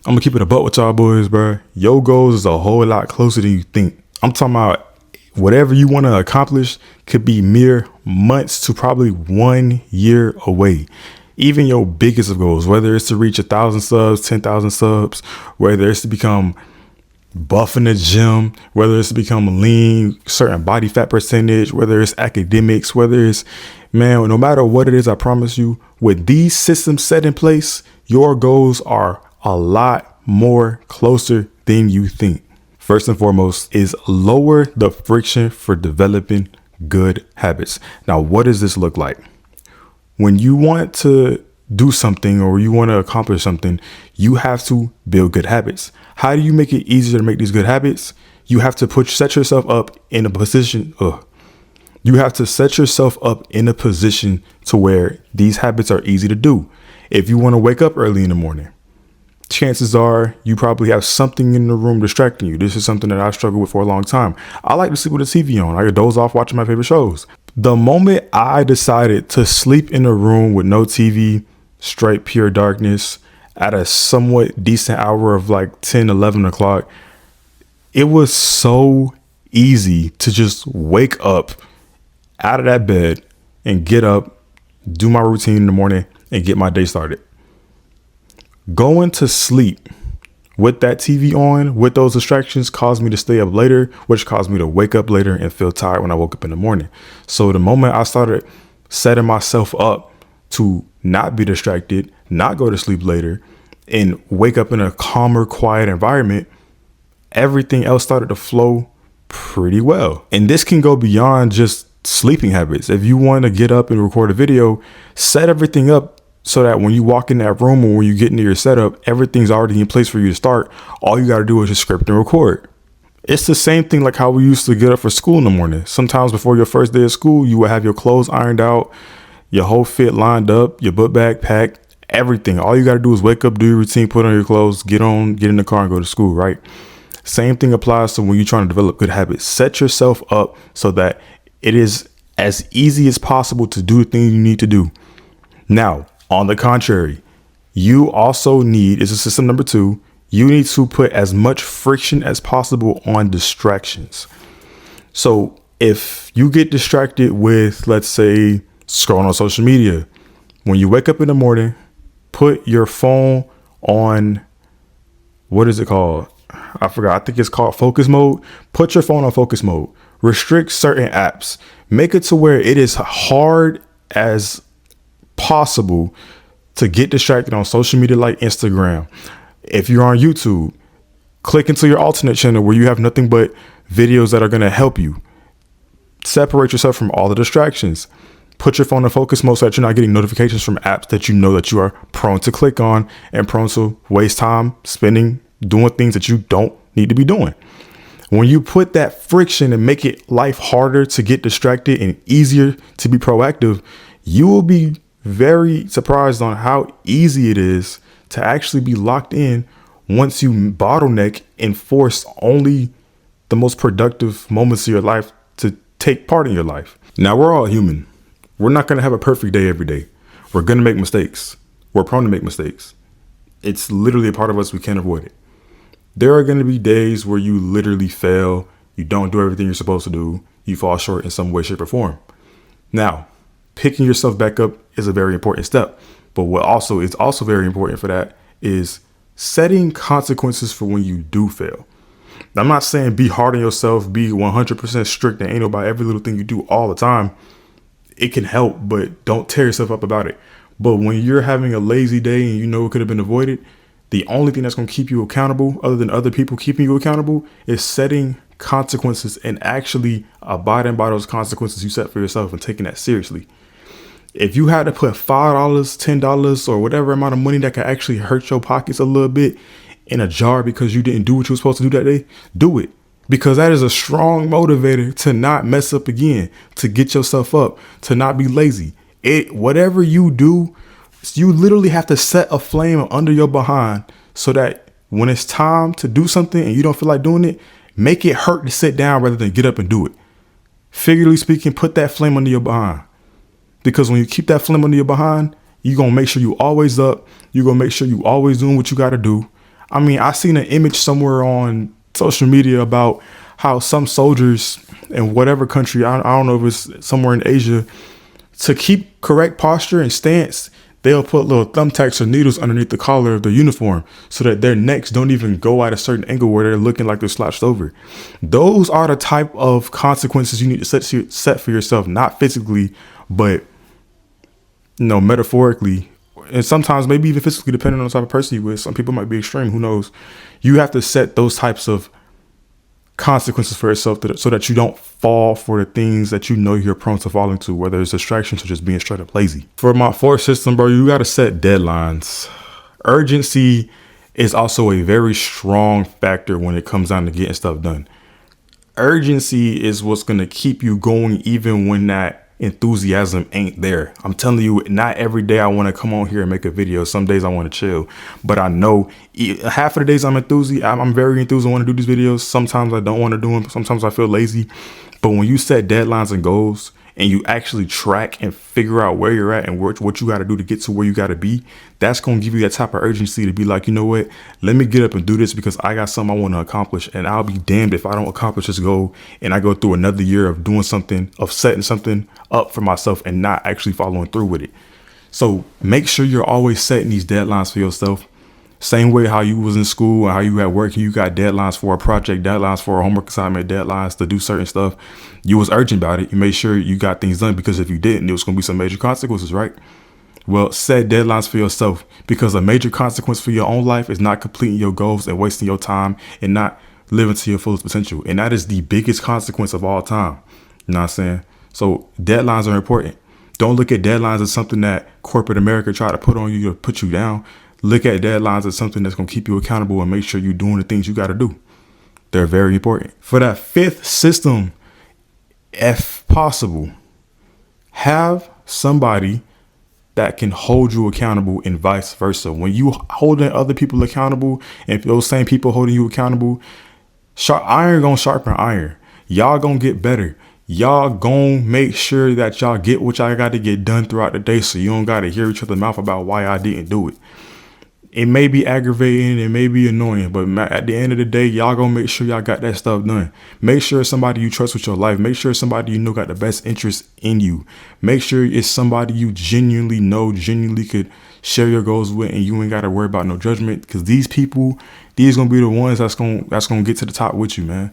I'm gonna keep it a buck with y'all boys, bro. Your goals is a whole lot closer than you think. I'm talking about whatever you want to accomplish could be mere months to probably 1 year away. Even your biggest of goals, whether it's to reach 1,000 subs, 10,000 subs, whether it's to become buff in the gym, whether it's to become lean, certain body fat percentage, whether it's academics, whether it's, man, no matter what it is, I promise you, with these systems set in place, your goals are a lot more closer than you think. First and foremost is lower the friction for developing good habits. Now, what does this look like? When you want to do something or you want to accomplish something, you have to build good habits. How do you make it easier to make these good habits? You have to set yourself up in a position. You have to set yourself up in a position to where these habits are easy to do. If you want to wake up early in the morning, chances are you probably have something in the room distracting you. This is something that I've struggled with for a long time. I like to sleep with the TV on. I could doze off watching my favorite shows. The moment I decided to sleep in a room with no TV, straight pure darkness, at a somewhat decent hour of like 10, 11 o'clock, it was so easy to just wake up out of that bed and get up, do my routine in the morning and get my day started. Going to sleep with that TV on, with those distractions, caused me to stay up later, which caused me to wake up later and feel tired when I woke up in the morning. So the moment I started setting myself up to not be distracted, not go to sleep later, and wake up in a calmer, quiet environment, everything else started to flow pretty well. And this can go beyond just sleeping habits. If you want to get up and record a video, set everything up so that when you walk in that room or when you get into your setup, everything's already in place for you to start. All you got to do is just script and record. It's the same thing like how we used to get up for school in the morning. Sometimes before your first day of school, you would have your clothes ironed out, your whole fit lined up, your book bag packed, everything. All you got to do is wake up, do your routine, put on your clothes, get in the car and go to school, right? Same thing applies to when you're trying to develop good habits. Set yourself up so that it is as easy as possible to do the things you need to do. Now, on the contrary, you also need, is system number 2, you need to put as much friction as possible on distractions. So if you get distracted with, let's say, scrolling on social media, when you wake up in the morning, put your phone on, what is it called? I forgot. I think it's called focus mode. Put your phone on focus mode. Restrict certain apps. Make it to where it is hard as possible to get distracted on social media like Instagram. If you're on YouTube, click into your alternate channel where you have nothing but videos that are going to help you. Separate yourself from all the distractions. Put your phone in focus mode so that you're not getting notifications from apps that you know that you are prone to click on and prone to waste time spending doing things that you don't need to be doing. When you put that friction and make it life harder to get distracted and easier to be proactive, you will be very surprised on how easy it is to actually be locked in once you bottleneck and force only the most productive moments of your life to take part in your life. Now, we're all human. We're not going to have a perfect day every day. We're going to make mistakes. We're prone to make mistakes. It's literally a part of us. We can't avoid it. There are going to be days where you literally fail. You don't do everything you're supposed to do. You fall short in some way, shape, or form. Now, picking yourself back up is a very important step. But what also is also very important for that is setting consequences for when you do fail. Now, I'm not saying be hard on yourself, be 100% strict and anal about every little thing you do all the time. It can help, but don't tear yourself up about it. But when you're having a lazy day and you know it could have been avoided, the only thing that's going to keep you accountable, other than other people keeping you accountable, is setting consequences and actually abiding by those consequences you set for yourself and taking that seriously. If you had to put $5, $10, or whatever amount of money that could actually hurt your pockets a little bit in a jar because you didn't do what you were supposed to do that day, do it. Because that is a strong motivator to not mess up again, to get yourself up, to not be lazy. Whatever you do, you literally have to set a flame under your behind so that when it's time to do something and you don't feel like doing it, make it hurt to sit down rather than get up and do it. Figuratively speaking, put that flame under your behind. Because when you keep that flame under your behind, you're going to make sure you always up. You're going to make sure you always doing what you got to do. I mean, I seen an image somewhere on social media about how some soldiers in whatever country, I don't know if it's somewhere in Asia, to keep correct posture and stance, they'll put little thumbtacks or needles underneath the collar of their uniform so that their necks don't even go at a certain angle where they're looking like they're slouched over. Those are the type of consequences you need to set for yourself, not physically, but metaphorically, and sometimes maybe even physically, depending on the type of person you're with. Some people might be extreme. Who knows? You have to set those types of consequences for yourself so that you don't fall for the things that you know you're prone to falling to, whether it's distractions or just being straight up lazy. For my fourth system, bro, you got to set deadlines. Urgency is also a very strong factor when it comes down to getting stuff done. Urgency is what's going to keep you going even when that enthusiasm ain't there. I'm telling you, not every day I want to come on here and make a video. Some days I want to chill, but I know half of the days I'm very enthused. I want to do these videos. Sometimes I don't want to do them. Sometimes I feel lazy. But when you set deadlines and goals and you actually track and figure out where you're at and what you got to do to get to where you got to be, that's going to give you that type of urgency to be like, you know what, let me get up and do this because I got something I want to accomplish, and I'll be damned if I don't accomplish this goal and I go through another year of doing something, of setting something up for myself and not actually following through with it. So make sure you're always setting these deadlines for yourself. Same way how you was in school and how you at work, you got deadlines for a project, deadlines for a homework assignment, deadlines to do certain stuff. You was urgent about it. You made sure you got things done, because if you didn't, there was going to be some major consequences, right? Well, set deadlines for yourself, because a major consequence for your own life is not completing your goals and wasting your time and not living to your fullest potential. And that is the biggest consequence of all time. You know what I'm saying? So deadlines are important. Don't look at deadlines as something that corporate America try to put on you to put you down. Look at deadlines as something that's going to keep you accountable and make sure you're doing the things you got to do. They're very important. For that fifth system, if possible, have somebody that can hold you accountable and vice versa. When you holding other people accountable and those same people holding you accountable, iron gonna sharpen iron. Y'all gonna get better. Y'all gonna make sure that y'all get what y'all got to get done throughout the day, so you don't got to hear each other's mouth about why I didn't do it. It may be aggravating, it may be annoying, but at the end of the day, y'all gonna make sure y'all got that stuff done. Make sure it's somebody you trust with your life. Make sure it's somebody you know got the best interest in you. Make sure it's somebody you genuinely could share your goals with, and you ain't gotta worry about no judgment, because these gonna be the ones that's gonna get to the top with you, man.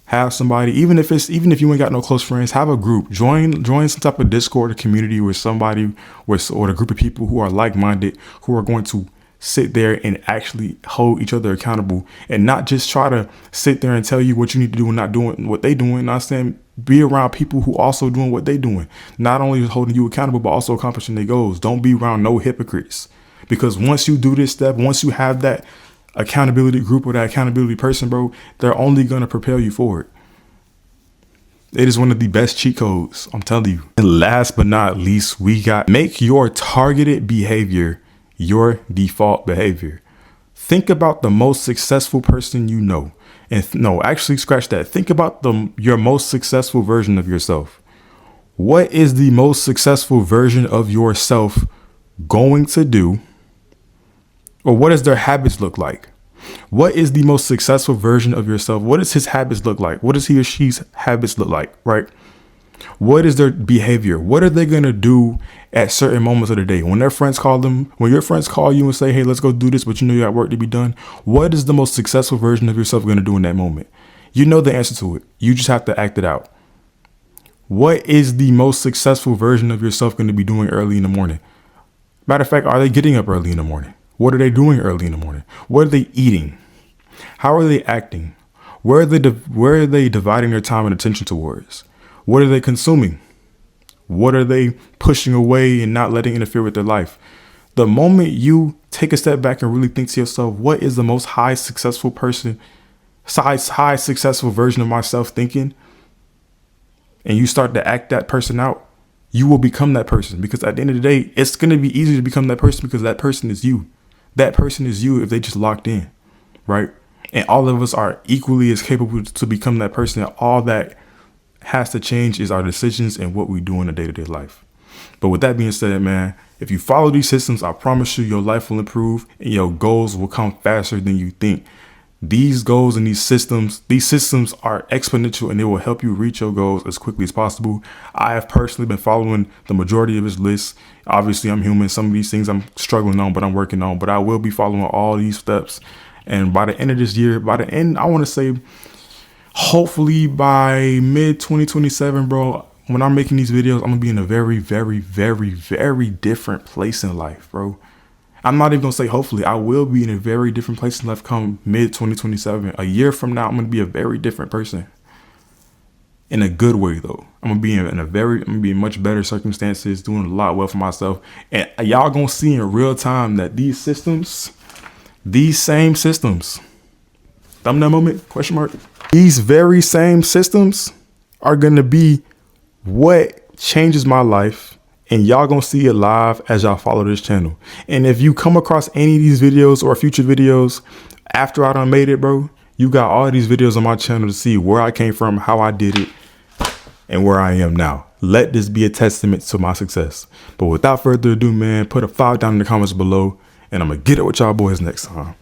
Have somebody, even if you ain't got no close friends, have a group. Join some type of Discord or community or a group of people who are like-minded, who are going to sit there and actually hold each other accountable, and not just try to sit there and tell you what you need to do and not doing what they doing. Not saying be around people who also doing what they doing, not only holding you accountable, but also accomplishing their goals. Don't be around no hypocrites, because once you do this step, once you have that accountability group or that accountability person, bro, they're only going to propel you forward. It is one of the best cheat codes, I'm telling you. And last but not least, we got make your targeted behavior your default behavior. Think about the most successful person you know. And no, actually scratch that. Think about your most successful version of yourself. What is the most successful version of yourself going to do? Or what does their habits look like? What is the most successful version of yourself? What does his habits look like? What does he or she's habits look like, right? What is their behavior? What are they going to do at certain moments of the day? When your friends call you and say, hey, let's go do this, but you know you got work to be done. What is the most successful version of yourself going to do in that moment? You know the answer to it. You just have to act it out. What is the most successful version of yourself going to be doing early in the morning? Matter of fact, are they getting up early in the morning? What are they doing early in the morning? What are they eating? How are they acting? Where are they dividing their time and attention towards? What are they consuming? What are they pushing away and not letting interfere with their life? The moment you take a step back and really think to yourself, what is the most high successful version of myself thinking? And you start to act that person out, you will become that person. Because at the end of the day, it's going to be easy to become that person, because that person is you. That person is you if they just locked in, right? And all of us are equally as capable to become that person. And all that has to change is our decisions and what we do in a day-to-day life. But with that being said, man, if you follow these systems, I promise you your life will improve and your goals will come faster than you think. These goals and these systems are exponential and they will help you reach your goals as quickly as possible. I have personally been following the majority of his list. Obviously, I'm human. Some of these things I'm struggling on, but I'm working on. But I will be following all these steps. And by the end of this year, I want to say, hopefully by mid 2027, bro, when I'm making these videos, I'm going to be in a very, very, very, very different place in life, bro. I'm not even going to say hopefully. I will be in a very different place in life come mid 2027. A year from now, I'm going to be a very different person. In a good way, though. I'm going to be in much better circumstances, doing a lot well for myself. And y'all going to see in real time that these same systems, thumbnail moment, question mark. These very same systems are going to be what changes my life. And y'all gonna see it live as y'all follow this channel. And if you come across any of these videos or future videos after I done made it, bro, you got all these videos on my channel to see where I came from, how I did it, and where I am now. Let this be a testament to my success. But without further ado, man, put a 5 down in the comments below, and I'm gonna get it with y'all boys next time.